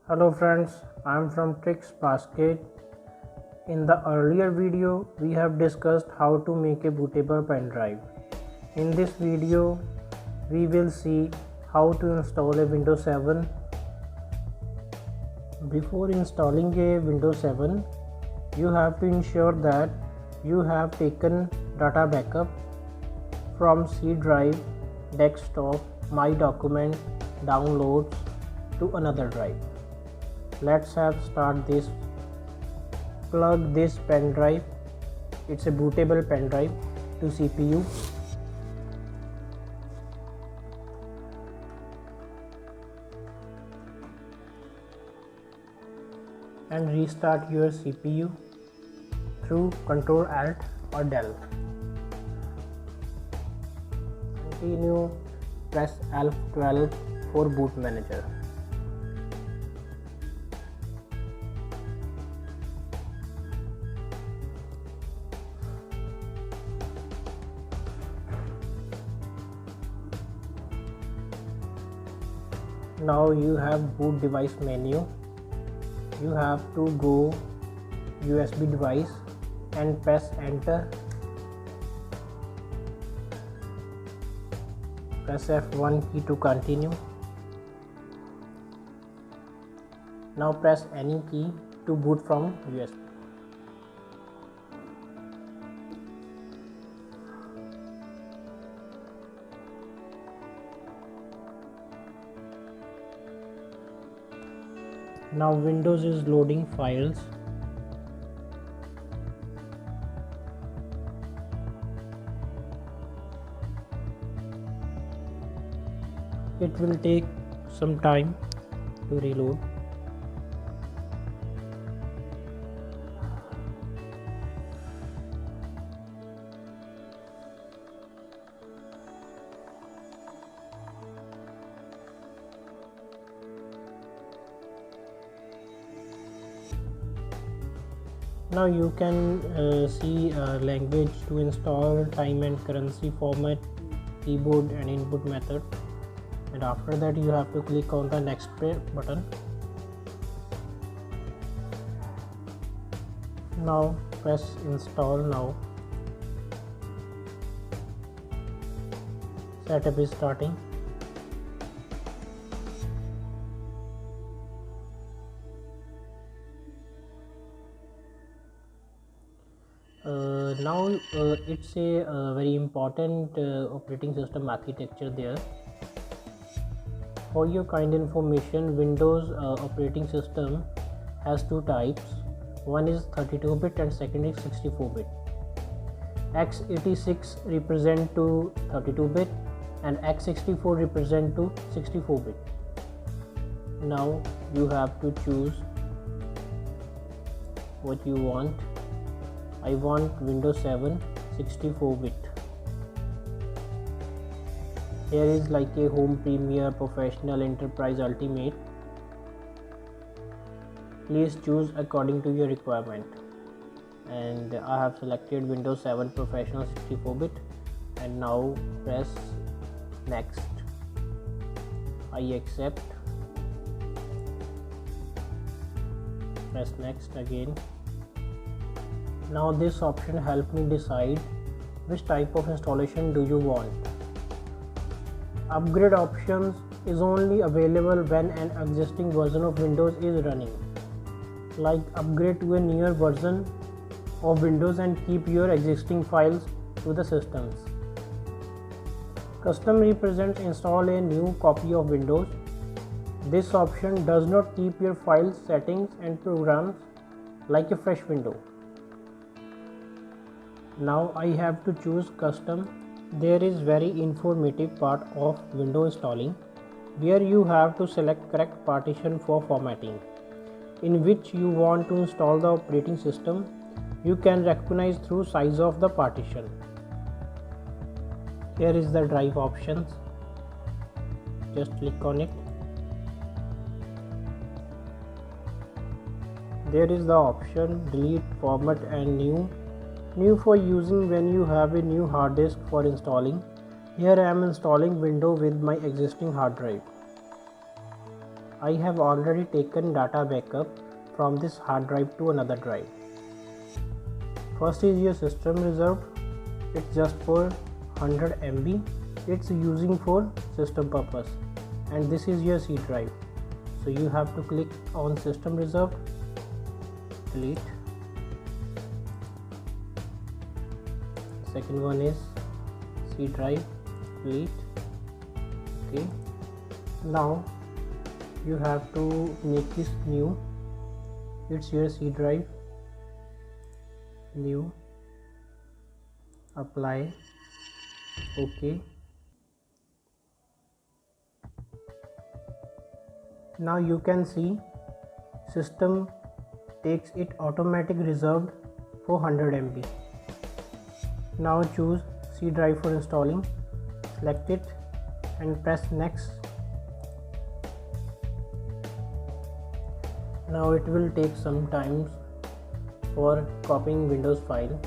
Hello friends, I am from Tricks Basket. In the earlier video, we have discussed how to make a bootable pen drive. In this video, we will see how to install a Windows 7. Before installing a Windows 7, you have to ensure that you have taken data backup from C drive, desktop, my document, downloads to another drive. Let's have start this. Plug this pen drive, it's a bootable pen drive, to CPU. And restart your CPU through Ctrl Alt or Del. Continue, press F12 for boot manager. Now you have boot device menu. You have to go USB device and press enter. Press F1 key to continue. Now press any key to boot from USB. Now Windows is loading files. It will take some time to reload. Now you can see language to install, time and currency format, keyboard and input method, and after that you have to click on the next button. Now press install now. Setup is starting. Now it's a very important operating system architecture there. For your kind information, Windows operating system has two types. One is 32-bit and second is 64-bit. x86 represent to 32-bit and x64 represent to 64-bit. Now you have to choose what you want. I want Windows 7 64-bit. Here is like a Home, Premier, Professional, Enterprise, Ultimate. Please choose according to your requirement. And I have selected Windows 7 Professional 64-bit, and now press next. I accept. Press next again. Now this option helps me decide which type of installation do you want. Upgrade options is only available when an existing version of Windows is running. Like upgrade to a newer version of Windows and keep your existing files to the systems. Custom represents install a new copy of Windows. This option does not keep your files, settings and programs like a fresh window. Now I have to choose custom. There is very informative part of window installing where you have to select correct partition for formatting in which you want to install the operating system. You can recognize through size of the partition. Here is the drive options. Just click on it. There is the option delete, format and new for using when you have a new hard disk for installing. Here I am installing Windows with my existing hard drive. I have already taken data backup from this hard drive to another drive. First is your system reserved. It's just for 100 MB. It's using for system purpose, and this is your C drive. So you have to click on system reserved, delete. Second one is C drive, delete. Okay, now you have to make this new. It's your C drive, new, apply, okay. Now you can see system takes it automatic reserved for 100 MB. Now choose C drive for installing, select it and press next. Now it will take some time for copying Windows file.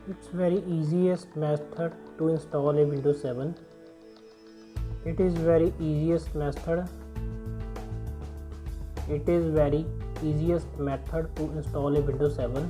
It's very easiest method to install a Windows 7. It is very easiest method. It is very easiest method to install a Windows 7.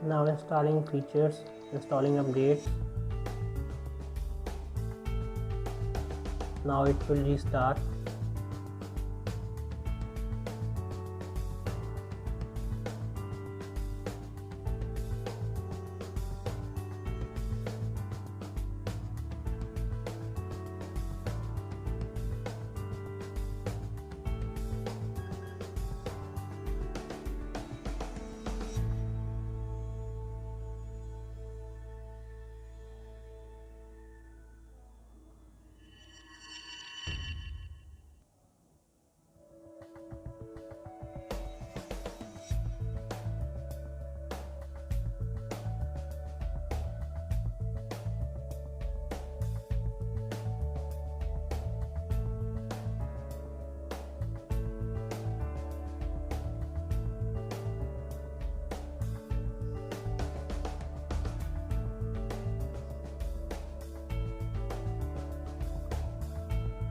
Now installing features, installing updates. Now it will restart.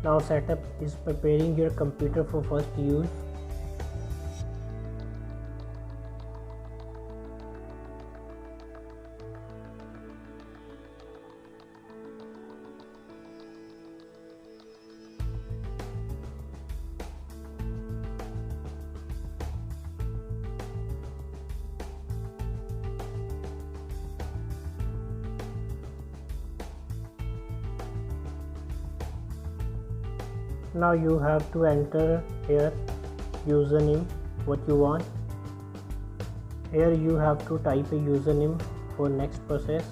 Now setup is preparing your computer for first use. Now you have to enter here username what you want. Here you have to type a username for next process.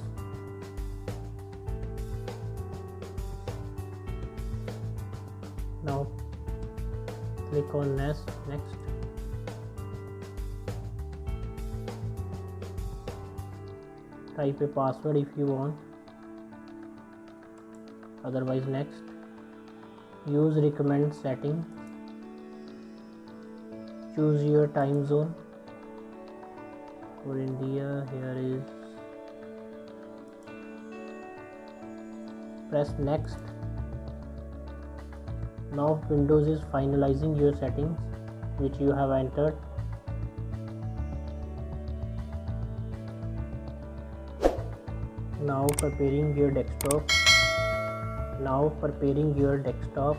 Now click on next. Type a password if you want. otherwise next. Use recommend setting. Choose your time zone. For India, here is, press next. Now Windows is finalizing your settings which you have entered. Now preparing your desktop.